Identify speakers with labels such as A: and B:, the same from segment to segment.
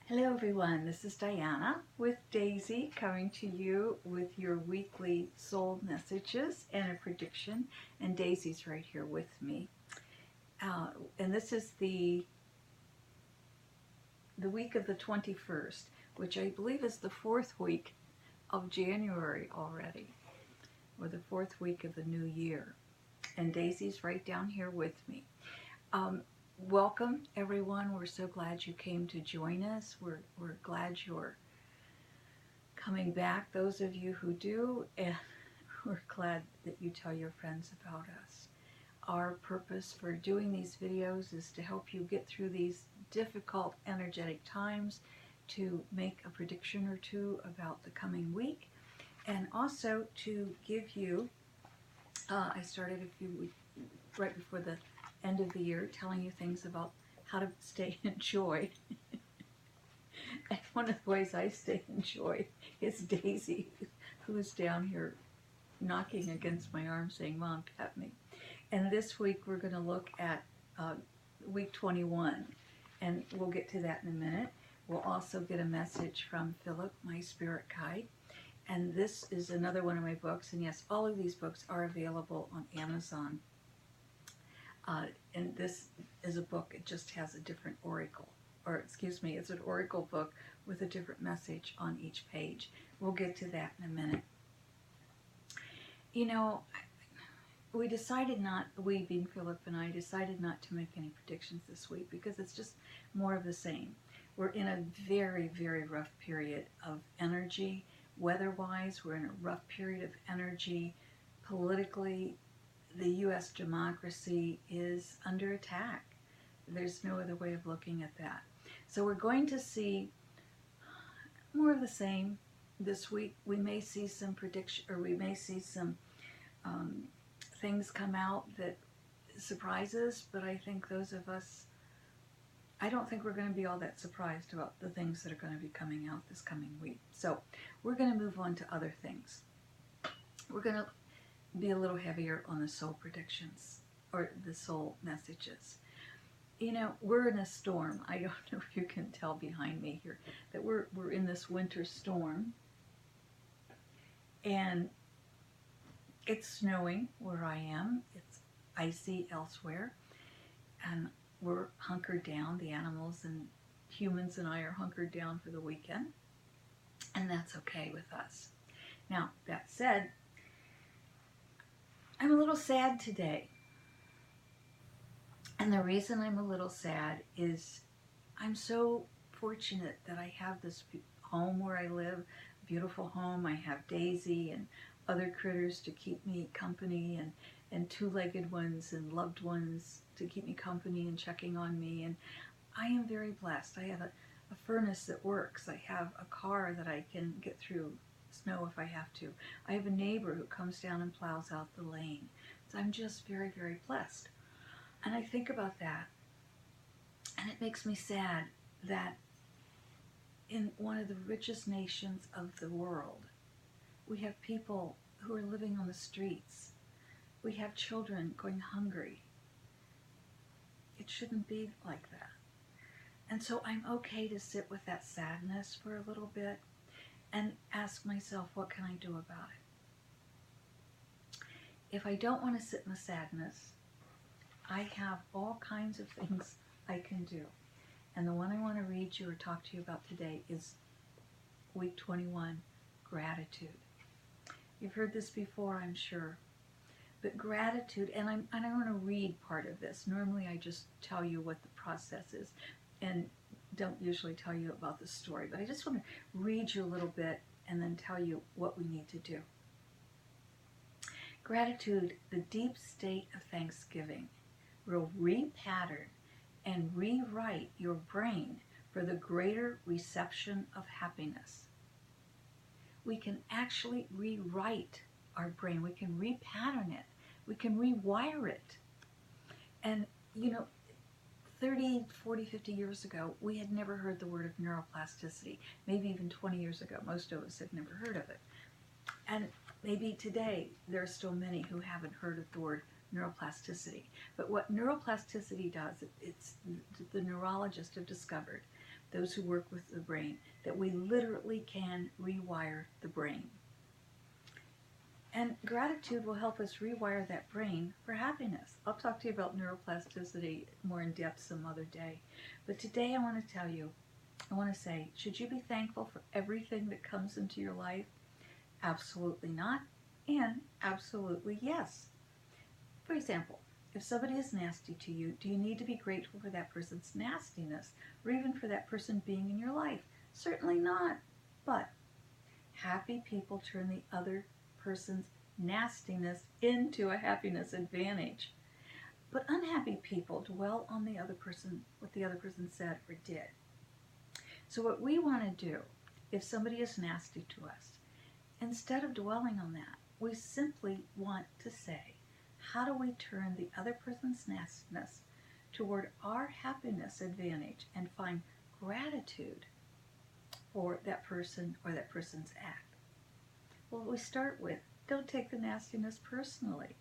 A: Hello everyone, this is Diana with Daisy coming to you with your weekly soul messages and a prediction, and Daisy's right here with me. And this is the week of the 21st, which I believe is the fourth week of January already, or the fourth week of the new year. And Daisy's right down here with me. Welcome everyone. We're so glad you came to join us. We're glad you're coming back, those of you who do, and we're glad that you tell your friends about us. Our purpose for doing these videos is to help you get through these difficult energetic times, to make a prediction or two about the coming week, and also to give you, I started a few weeks right before the end of the year telling you things about how to stay in joy. And one of the ways I stay in joy is Daisy, who is down here knocking against my arm saying, "Mom, pet me." And this week we're going to look at week 21, and we'll get to that in a minute. We'll also get a message from Philip, my spirit guide. And this is another one of my books, and yes, all of these books are available on Amazon. And this is a book, it just has a different oracle. Or excuse me, it's an oracle book with a different message on each page. We'll get to that in a minute. You know, we decided not, we being Philip and I, decided not to make any predictions this week because it's just more of the same. We're in a very, very rough period of energy. Weather-wise, we're in a rough period of energy. Politically, the U.S. democracy is under attack. There's no other way of looking at that. So we're going to see more of the same this week. We may see some prediction, or we may see some things come out that surprise us, but I think those of us, I don't think we're going to be all that surprised about the things that are going to be coming out this coming week. So we're going to move on to other things. We're going to be a little heavier on the soul predictions, or the soul messages. You know, we're in a storm. I don't know if you can tell behind me here that we're in this winter storm, and it's snowing where I am. It's icy elsewhere, and we're hunkered down. The animals and humans and I are hunkered down for the weekend, and that's okay with us. Now, that said, I'm a little sad today. And the reason I'm a little sad is I'm so fortunate that I have this home where I live, beautiful home. I have Daisy and other critters to keep me company, and two-legged ones and loved ones to keep me company and checking on me. And I am very blessed. I have a furnace that works. I have a car that I can get through snow if I have to. I have a neighbor who comes down and plows out the lane. So I'm just very, very blessed. And I think about that, and it makes me sad that in one of the richest nations of the world, we have people who are living on the streets. We have children going hungry. It shouldn't be like that. And so I'm okay to sit with that sadness for a little bit and ask myself, what can I do about it? If I don't want to sit in the sadness, I have all kinds of things I can do. And the one I want to read you or talk to you about today is week 21, gratitude. You've heard this before, I'm sure. But gratitude, and I want to read part of this. Normally I just tell you what the process is and don't usually tell you about the story. But I just want to read you a little bit and then tell you what we need to do. Gratitude, the deep state of thanksgiving, will repattern and rewrite your brain for the greater reception of happiness. We can actually rewrite our brain. We can repattern it. We can rewire it. And, you know, 30, 40, 50 years ago, we had never heard the word of neuroplasticity. Maybe even 20 years ago, most of us had never heard of it. And maybe today, there are still many who haven't heard of the word neuroplasticity. But what neuroplasticity does, it's the neurologists have discovered those who work with the brain, that we literally can rewire the brain. And gratitude will help us rewire that brain for happiness. I'll talk to you about neuroplasticity more in depth some other day. But today I want to say, should you be thankful for everything that comes into your life? Absolutely not, and absolutely yes. For example, if somebody is nasty to you, do you need to be grateful for that person's nastiness, or even for that person being in your life? Certainly not. But happy people turn the other person's nastiness into a happiness advantage. But unhappy people dwell on the other person, what the other person said or did. So what we want to do, if somebody is nasty to us, instead of dwelling on that, we simply want to say, how do we turn the other person's nastiness toward our happiness advantage and find gratitude for that person or that person's act? Well, we start with, don't take the nastiness personally.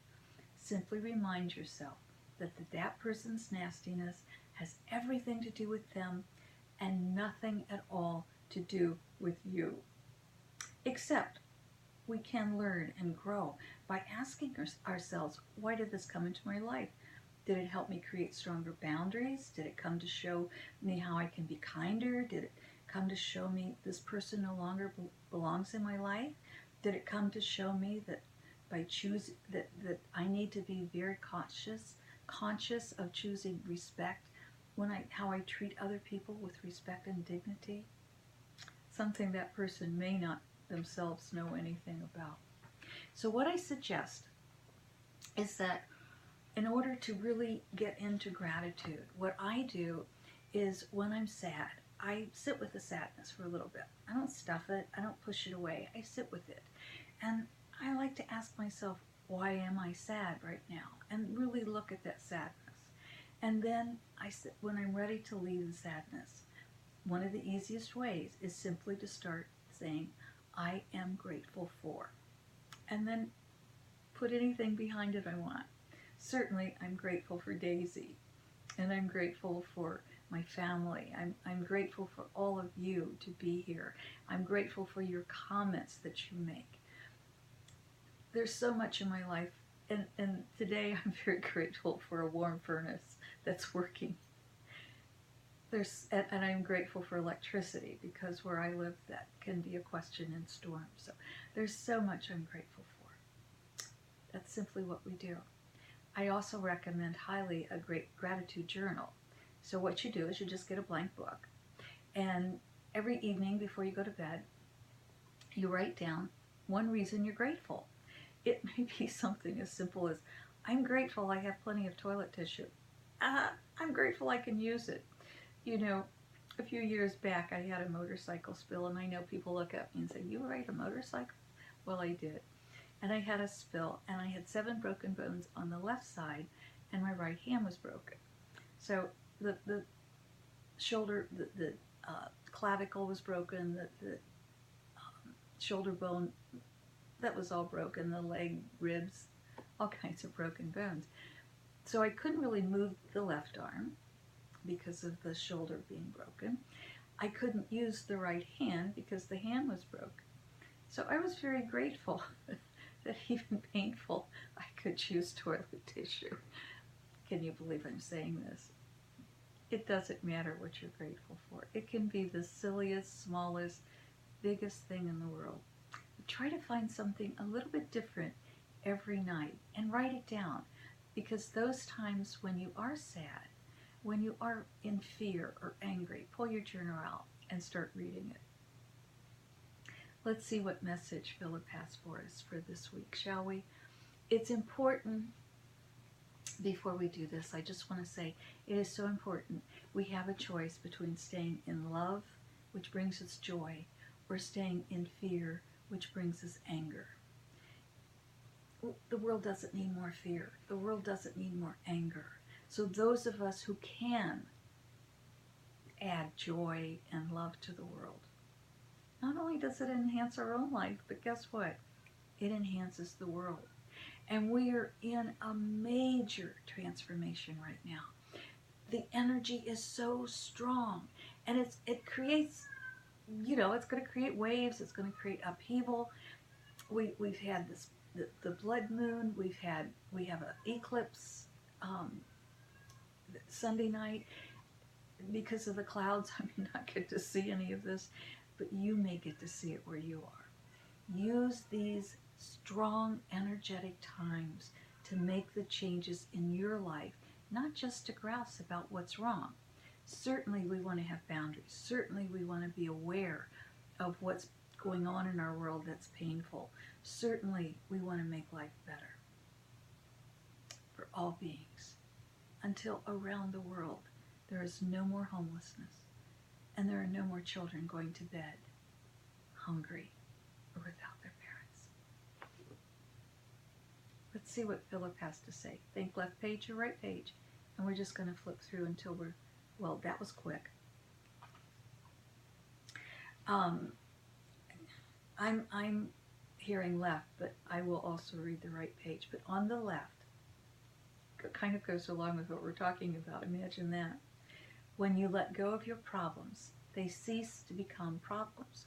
A: Simply remind yourself that that person's nastiness has everything to do with them and nothing at all to do with you. Except we can learn and grow by asking ourselves, why did this come into my life? Did it help me create stronger boundaries? Did it come to show me how I can be kinder? Did it come to show me this person no longer belongs in my life? Did it come to show me that by choosing that I need to be very conscious of choosing respect how I treat other people with respect and dignity? Something that person may not themselves know anything about. So what I suggest is that in order to really get into gratitude, what I do is when I'm sad, I sit with the sadness for a little bit. I don't stuff it. I don't push it away. I sit with it. And I like to ask myself, why am I sad right now? And really look at that sadness. And then when I'm ready to leave the sadness, one of the easiest ways is simply to start saying, I am grateful for. And then put anything behind it I want. Certainly, I'm grateful for Daisy. And I'm grateful for my family. I'm grateful for all of you to be here. I'm grateful for your comments that you make. There's so much in my life. And today I'm very grateful for a warm furnace that's working. And I'm grateful for electricity, because where I live that can be a question in storms. So there's so much I'm grateful for. That's simply what we do. I also recommend highly a great gratitude journal. So what you do is you just get a blank book, and every evening before you go to bed, you write down one reason you're grateful. It may be something as simple as, I'm grateful I have plenty of toilet tissue. I'm grateful I can use it. You know, a few years back I had a motorcycle spill, and I know people look at me and say, you ride a motorcycle? Well, I did. And I had a spill, and I had 7 broken bones on the left side, and my right hand was broken. So the shoulder, the clavicle was broken, the shoulder bone, that was all broken, the leg, ribs, all kinds of broken bones. So I couldn't really move the left arm because of the shoulder being broken. I couldn't use the right hand because the hand was broken. So I was very grateful that even painful, I could choose toilet tissue. Can you believe I'm saying this? It doesn't matter what you're grateful for. It can be the silliest, smallest, biggest thing in the world. But try to find something a little bit different every night and write it down, because those times when you are sad, when you are in fear or angry, pull your journal out and start reading it. Let's see what message Philip has for us for this week, shall we? It's important, before we do this, I just want to say it is so important. We have a choice between staying in love, which brings us joy, or staying in fear, which brings us anger. The world doesn't need more fear. The world doesn't need more anger. So those of us who can add joy and love to the world, not only does it enhance our own life, but guess what? It enhances the world. And we are in a major transformation right now. The energy is so strong, And it creates, you know, it's going to create waves. It's going to create upheaval. We've had the blood moon. We have an eclipse Sunday night. Because of the clouds, I may not get to see any of this, but you may get to see it where you are. Use these strong, energetic times to make the changes in your life, not just to grouse about what's wrong. Certainly we want to have boundaries. Certainly we want to be aware of what's going on in our world that's painful. Certainly we want to make life better for all beings until around the world there is no more homelessness and there are no more children going to bed hungry or without their parents. Let's see what Philip has to say. Think left page or right page. And we're just going to flip through until we're, well, that was quick. I'm hearing left, but I will also read the right page. But on the left, it kind of goes along with what we're talking about. Imagine that. When you let go of your problems, they cease to become problems.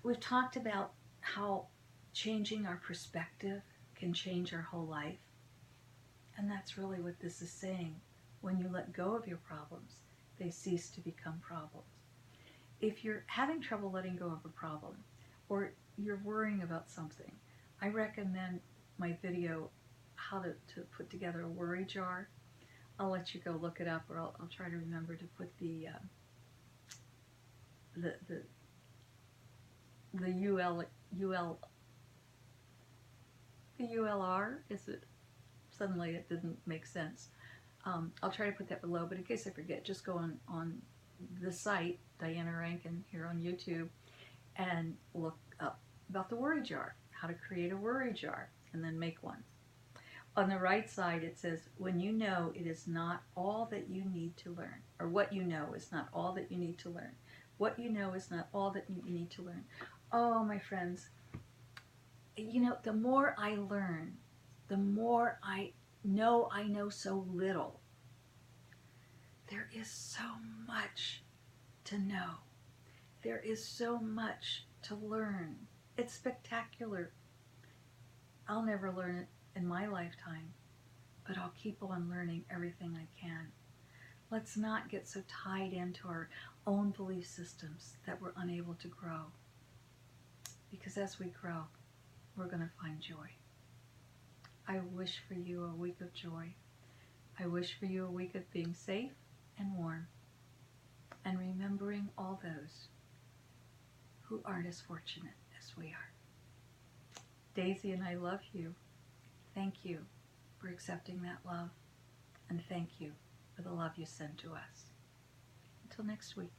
A: We've talked about how changing our perspective can change our whole life. And that's really what this is saying. When you let go of your problems, they cease to become problems. If you're having trouble letting go of a problem, or you're worrying about something, I recommend my video, how to put together a worry jar. I'll let you go look it up, or I'll try to remember to put the ULR, is it? Suddenly it didn't make sense. I'll try to put that below, but in case I forget, just go on the site, Diana Rankin, here on YouTube, and look up about the worry jar, how to create a worry jar, and then make one. On the right side, it says, when you know it is not all that you need to learn, or what you know is not all that you need to learn. What you know is not all that you need to learn. Oh, my friends, you know, the more I learn, the more I know so little. There is so much to know. There is so much to learn. It's spectacular. I'll never learn it in my lifetime, but I'll keep on learning everything I can. Let's not get so tied into our own belief systems that we're unable to grow. Because as we grow, we're going to find joy. I wish for you a week of joy. I wish for you a week of being safe and warm, and remembering all those who aren't as fortunate as we are. Daisy and I love you. Thank you for accepting that love, and thank you for the love you send to us. Until next week.